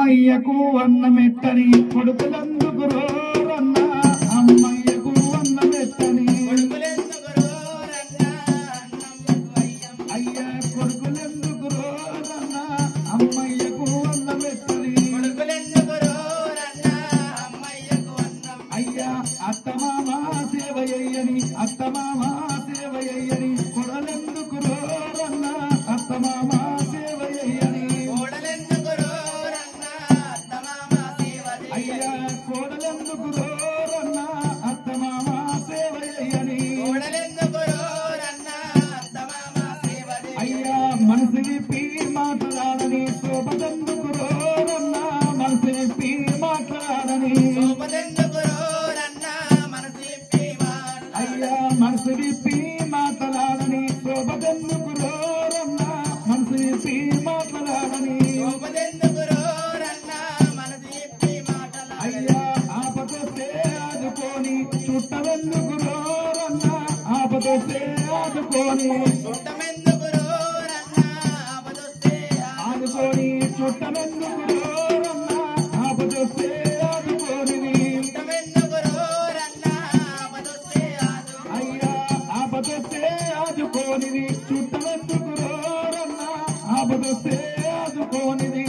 అమ్మయ్యకు అన్నమెట్టని కొడుకులందుకు రోరన్న అమ్మయ్యకు అన్నమెట్టని అయ్యా కొడుకులెందుకు రోరన్న అమ్మయ్యకు అన్నమెట్టని అయ్యా అత్తమామ సేవయ్యని అత్తమామ సేవయ్యని కొడలెందుకు రోరన్న అత్తమామ సేవయ్యని అయ్యా కోడలెందుకు రోరన్న అత్తమామ సేవయ్యని అయ్యా మనసు విప్పి మాట్లాడని శోభదెందుకు రోరన్న మనసు విప్పి మాట్లాడని అయ్యా మనసు విప్పి మాట్లాడని శోభదెందుకు రోరన్న మనసు విప్పి మాట్లాడని అయ్యా ఆపదొస్తే ఆదుకొని చుట్టవెందుకు రోరన్న ఆపదొస్తే ఆదుకొని ఆదుకొని చుట్టవెందుకు రోరన్న ఆపదొస్తే ఆదుకొని అయ్యా ఆపదొస్తే ఆదుకోనిది చుట్టవెందుకు రోరన్న ఆపదొస్తే ఆదుకోనిది